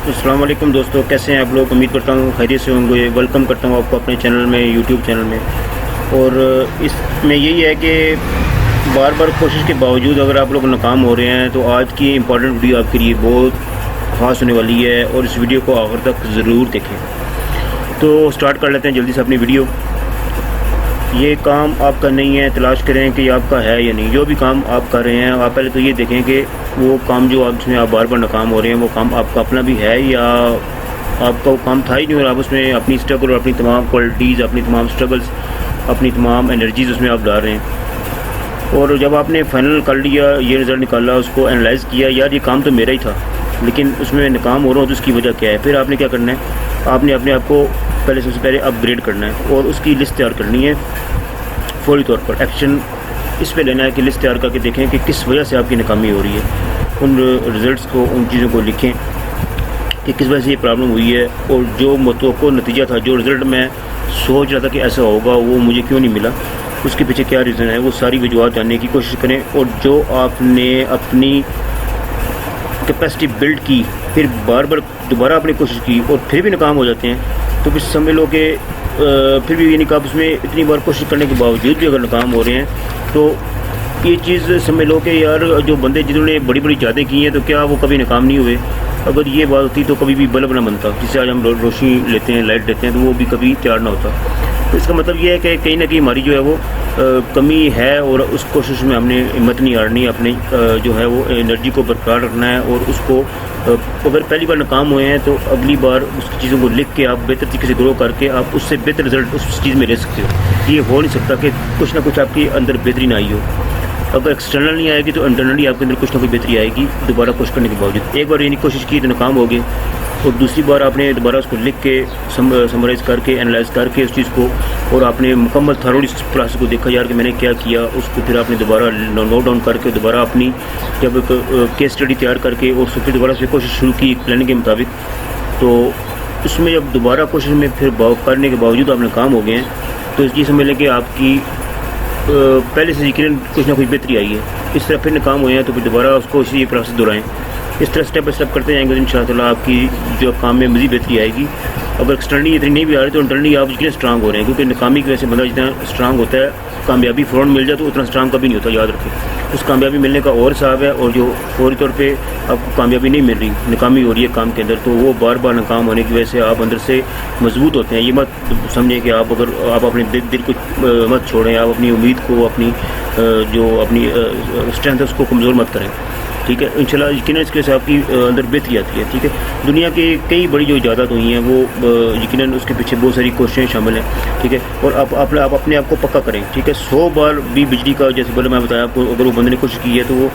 السلام علیکم دوستو، کیسے ہیں آپ لوگ؟ امید کرتا ہوں خیریت سے ہوں گے۔ ویلکم کرتا ہوں آپ کو اپنے چینل میں، یوٹیوب چینل میں۔ اور اس میں یہی ہے کہ بار بار کوشش کے باوجود اگر آپ لوگ ناکام ہو رہے ہیں تو آج کی امپورٹنٹ ویڈیو آپ کے لیے بہت خاص ہونے والی ہے، اور اس ویڈیو کو آخر تک ضرور دیکھیں۔ تو سٹارٹ کر لیتے ہیں جلدی سے اپنی ویڈیو۔ یہ کام آپ کا نہیں ہے، تلاش کریں کہ یہ آپ کا ہے یا نہیں۔ جو بھی کام آپ کر رہے ہیں، آپ پہلے تو یہ دیکھیں کہ وہ کام جو آپ اس میں آپ بار بار ناکام ہو رہے ہیں، وہ کام آپ کا اپنا بھی ہے یا آپ کا وہ کام تھا ہی نہیں، اور آپ اس میں اپنی اسٹرگل اور اپنی تمام کوالٹیز، اپنی تمام اسٹرگلس، اپنی تمام انرجیز اس میں آپ ڈال رہے ہیں۔ اور جب آپ نے فائنل کر لیا، یہ رزلٹ نکالا، اس کو انالائز کیا، یار یہ کام تو میرا ہی تھا لیکن اس میں ناکام ہو رہا ہوں تو اس کی وجہ کیا ہے، پھر آپ نے کیا کرنا ہے، آپ نے اپنے آپ کو پہلے سب سے پہلے اپ گریڈ کرنا ہے اور اس کی لسٹ تیار کرنی ہے۔ فوری طور پر ایکشن اس پہ لینا ہے کہ لسٹ تیار کر کے دیکھیں کہ کس وجہ سے آپ کی ناکامی ہو رہی ہے۔ ان رزلٹس کو، ان چیزوں کو لکھیں کہ کس وجہ سے یہ پرابلم ہوئی ہے، اور جو متوقع نتیجہ تھا، جو رزلٹ میں سوچ رہا تھا کہ ایسا ہوگا، وہ مجھے کیوں نہیں ملا، اس کے پیچھے کیا ریزن ہے، وہ ساری وجوہات جاننے کی کوشش کریں۔ اور جو آپ نے اپنی کیپیسٹی بلڈ کی، پھر بار بار دوبارہ اپنی کوشش کی اور پھر بھی ناکام ہو جاتے ہیں، تو پھر سمجھ لو کہ پھر بھی یعنی کہ آپ اس میں اتنی بار کوشش کرنے کے باوجود بھی اگر ناکام ہو رہے ہیں تو یہ چیز سمجھ لو کہ یار جو بندے جنہوں نے بڑی بڑی یادیں کی ہیں تو کیا وہ کبھی ناکام نہیں ہوئے؟ اگر یہ بات ہوتی تو کبھی بھی بلب نہ بنتا، جس سے آج ہم روشنی لیتے ہیں، لائٹ لیتے ہیں، تو وہ بھی کبھی تیار نہ ہوتا۔ تو اس کا مطلب یہ ہے کہ کہیں نہ کہیں ہماری جو ہے وہ کمی ہے، اور اس کوشش میں ہم نے ہمت نہیں ہارنی، اپنی جو ہے وہ انرجی کو برقرار رکھنا ہے، اور اس کو اگر پہلی بار ناکام ہوئے ہیں تو اگلی بار اس چیزوں کو لکھ کے آپ بہتر طریقے سے گرو کر کے آپ اس سے بہتر رزلٹ اس چیز میں لے سکتے ہو۔ یہ ہو نہیں سکتا کہ کچھ نہ کچھ آپ کے اندر بہتری نہ آئی ہو۔ اگر ایکسٹرنل نہیں آئے گی تو انٹرنلی آپ کے اندر کچھ نہ کچھ بہتری آئے گی، دوبارہ کوشش کرنے کے باوجود۔ ایک بار یعنی کوشش کی تو ناکام ہو گئے، اور دوسری بار آپ نے دوبارہ اس کو لکھ کے سمرائز کر کے انالائز کر کے اس چیز کو، اور آپ نے مکمل تھرولی اس پروسیس کو دیکھا یار کہ میں نے کیا کیا، اس کو پھر آپ نے دوبارہ نوٹ ڈاؤن کر کے دوبارہ اپنی جب ایک کیس اسٹڈی تیار کر کے اور پھر دوبارہ سے کوشش شروع کی ایک پلان کے مطابق، تو اس میں جب دوبارہ کوشش میں پھر کرنے کے باوجود آپ ناکام ہو گئے ہیں تو اس چیز سمجھ لیں کہ آپ کی پہلے سے یقیناً کچھ نہ کچھ بہتری آئی ہے۔ اس طرح پھر ناکام ہوئے ہیں تو پھر دوبارہ اس کو اسی پروسیس دہرائیں۔ اس طرح اسٹیپ بائی اسٹیپ کرتے جائیں گے تو انشاءاللہ آپ کی جو کام میں مزید بہتری آئے گی۔ اگر ایکسٹرنلی اتنی نہیں بھی آ رہی تو انٹرنلی آپ اتنے اسٹرانگ ہو رہے ہیں، کیونکہ ناکامی کی وجہ سے بندہ جتنا اسٹرانگ ہوتا ہے، کامیابی فوراً مل جائے تو اتنا اسٹرانگ کبھی نہیں ہوتا، یاد رکھیں۔ اس کامیابی ملنے کا اور حساب ہے، اور جو فوری طور پہ آپ کو کامیابی نہیں مل رہی، ناکامی ہو رہی ہے کام کے اندر، تو وہ بار بار ناکام ہونے کی وجہ سے آپ اندر سے مضبوط ہوتے ہیں۔ یہ مت سمجھیں کہ آپ اگر آپ اپنے دل کو مت چھوڑیں، آپ اپنی امید کو، اپنی جو اپنی اسٹرینتھ ہے اس کو کمزور مت کریں، ٹھیک ہے۔ انشاءاللہ یقیناً اس کے ساتھ آپ کی اندر بہتری آتی ہے، ٹھیک ہے۔ دنیا کے کئی بڑی جو ایجادات ہوئی ہیں وہ یقیناً اس کے پیچھے بہت ساری کوششیں شامل ہیں، ٹھیک ہے۔ اور آپ اپنے آپ کو پکا کریں، ٹھیک ہے۔ 100 بار بھی بجلی کا، جیسے پہلے میں بتایا آپ کو، اگر وہ بندے نے کوشش کی ہے تو وہ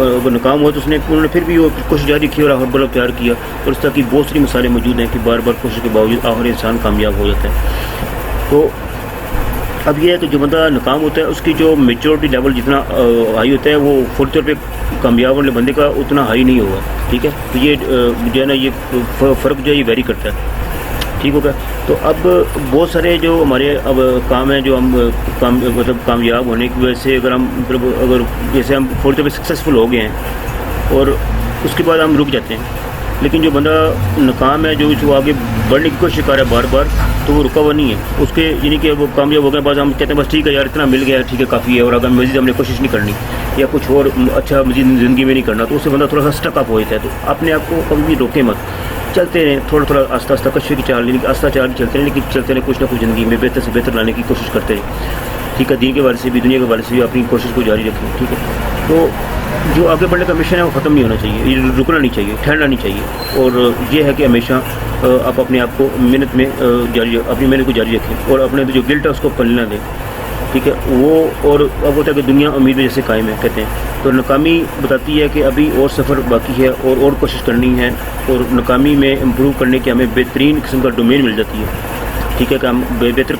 اگر ناکام ہوا تو انہوں نے پھر بھی وہ کوشش جاری کی اور آخر بلب تیار کیا، اور اس طرح کی بہت ساری مثالیں موجود ہیں کہ بار بار کوشش کے باوجود آخر انسان کامیاب ہو جاتا ہے۔ تو اب یہ ہے کہ جو بندہ ناکام ہوتا ہے اس کی جو میچورٹی لیول جتنا ہائی ہوتا ہے، وہ فوری طور پہ کامیاب ہونے بندے کا اتنا ہائی نہیں ہوگا، ٹھیک ہے۔ تو یہ جو ہے نا، یہ فرق جو ہے یہ ویری کرتا ہے، ٹھیک ہوگا۔ تو اب بہت سارے جو ہمارے اب کام ہیں جو ہم مطلب کامیاب ہونے کی وجہ سے اگر ہم اگر جیسے ہم فوری طور پہ سکسیزفل ہو گئے ہیں اور اس کے بعد ہم رک جاتے ہیں، لیکن جو بندہ ناکام ہے، جو آگے بڑھنے کی کوشش کر رہا ہے بار بار، تو وہ رکا ہوا نہیں ہے اس کے، یعنی کہ وہ کامیاب ہو گئے، بعض ہم کہتے ہیں بس ٹھیک ہے یار اتنا مل گیا، ٹھیک ہے کافی ہے، اور اگر مزید ہم نے کوشش نہیں کرنی یا کچھ اور اچھا مزید زندگی میں نہیں کرنا، تو اس سے بندہ تھوڑا سا اسٹک اپ ہو جاتا ہے۔ تو اپنے آپ کو کبھی بھی روکیں مت، چلتے رہیں، تھوڑا تھوڑا آہستہ آہستہ کشے کی چال، یعنی کہ آہستہ چال چلتے رہیں، لیکن چلتے رہیں، کچھ نہ کچھ زندگی میں بہتر سے بہتر لانے کی کوشش کرتے رہیں، ٹھیک ہے۔ دین کے بارے سے بھی، دنیا کے بارے سے بھی اپنی کوشش کو جاری رکھیں، ٹھیک ہے۔ تو جو آگے بڑھنے کا مشن ہے وہ ختم نہیں ہونا چاہیے، یہ رکنا نہیں چاہیے، ٹھہرنا نہیں چاہیے، اور یہ ہے کہ ہمیشہ آپ اپنے آپ کو محنت میں اپنی محنت کو جاری رکھیں، اور اپنے جو گلٹ ہے اس کو پلنے نہ دیں، ٹھیک ہے۔ وہ اور اب ہوتا ہے کہ دنیا امید جیسے قائم ہے کہتے ہیں، تو ناکامی بتاتی ہے کہ ابھی اور سفر باقی ہے، اور کوشش کرنی ہے، اور ناکامی میں امپروو کرنے کی ہمیں بہترین قسم کا ڈومین مل جاتی ہے، ٹھیک ہے، کہ ہم بہتر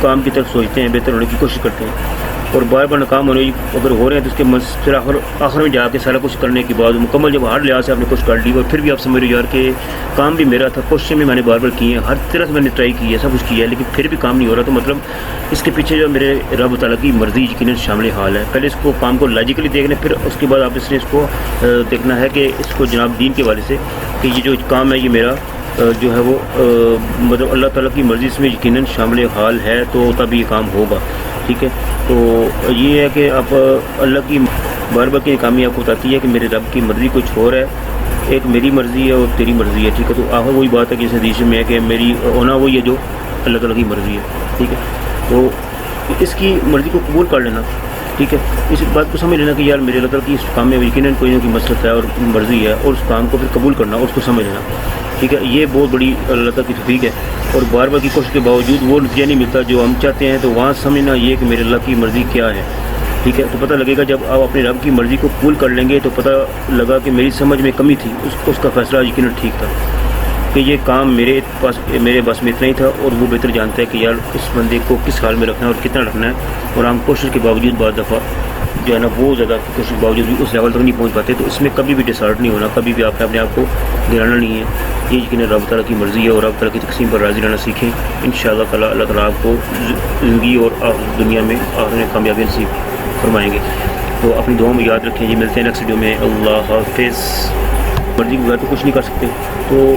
کام کی طرف سوچتے ہیں، بہتر ہونے کی کوشش کرتے ہیں۔ اور بار بار ناکام ہونے اگر ہو رہے ہیں تو اس کے پھر آخر میں جا کے سارا کچھ کرنے کے بعد مکمل جب ہر لحاظ سے آپ نے کچھ کر لی اور پھر بھی آپ سمجھ رہے یار کہ کام بھی میرا تھا، کوششیں بھی میں نے بار بار کی ہیں، ہر طرح سے میں نے ٹرائی کی ہے، سب کچھ کیا ہے، لیکن پھر بھی کام نہیں ہو رہا، تو مطلب اس کے پیچھے جو میرے رب تعالیٰ کی مرضی یقیناً شامل حال ہے۔ پہلے اس کو کام کو لاجیکلی دیکھنا، پھر اس کے بعد آپ اس نے اس کو دیکھنا ہے کہ اس کو جناب دین کے حوالے سے کہ یہ جو کام ہے یہ میرا جو ہے وہ مطلب اللہ تعالیٰ کی مرضی اس میں یقیناً شامل حال ہے، تو تب یہ کام ہوگا، ٹھیک ہے۔ تو یہ ہے کہ آپ اللہ کی بار بار کی ناکامی آپ کو بتاتی ہے کہ میرے رب کی مرضی کچھ اور ہے، ایک میری مرضی ہے اور تیری مرضی ہے، ٹھیک ہے۔ تو آخر وہی بات ہے کہ اس حدیث میں ہے کہ میری ہونا وہی ہے جو اللہ تعالیٰ کی مرضی ہے، ٹھیک ہے۔ تو اس کی مرضی کو قبول کر لینا، ٹھیک ہے، اس بات کو سمجھ لینا کہ یار میرے اللہ تعالیٰ کی اس کام میں یقیناً کوئی نہ کوئی مصلحت ہے اور مرضی ہے، اور اس کام کو پھر قبول کرنا اور اس کو سمجھ لینا، ٹھیک ہے۔ یہ بہت بڑی اللہ تعالیٰ کی توفیق ہے، اور بار بار کی کوشش کے باوجود وہ نتیجہ نہیں ملتا جو ہم چاہتے ہیں، تو وہاں سمجھنا یہ کہ میرے اللہ کی مرضی کیا ہے، ٹھیک ہے۔ تو پتہ لگے گا جب آپ اپنے رب کی مرضی کو قبول کر لیں گے تو پتہ لگا کہ میری سمجھ میں کمی تھی، اس کا فیصلہ یقیناً ٹھیک تھا کہ یہ کام میرے بس میں اتنا ہی تھا، اور وہ بہتر جانتا ہے کہ یار اس بندے کو کس حال میں رکھنا ہے اور کتنا رکھنا ہے، اور ہم کوشش کے باوجود بعض دفعہ جو ہے نا بہت زیادہ کوشش کے باوجود بھی اس لیول تک نہیں پہنچ پاتے، تو اس میں کبھی بھی ڈسہارٹ نہیں ہونا، کبھی بھی آپ نے اپنے آپ کو گرانا نہیں ہے، یہ یقیناً رب تعالیٰ کی مرضی ہے، اور رب تعالیٰ کی تقسیم پر راضی رہنا سیکھیں، انشاءاللہ تعالیٰ اللہ تعالیٰ آپ کو زندگی اور دنیا میں آخر میں کامیابی نصیب فرمائیں گے۔ تو اپنی دعاؤں میں یاد رکھیں جی، ملتے ہیں نیکسٹ ویڈیو میں، اللہ حافظ۔ مرضی کے بغیر تو کچھ نہیں کر سکتے، تو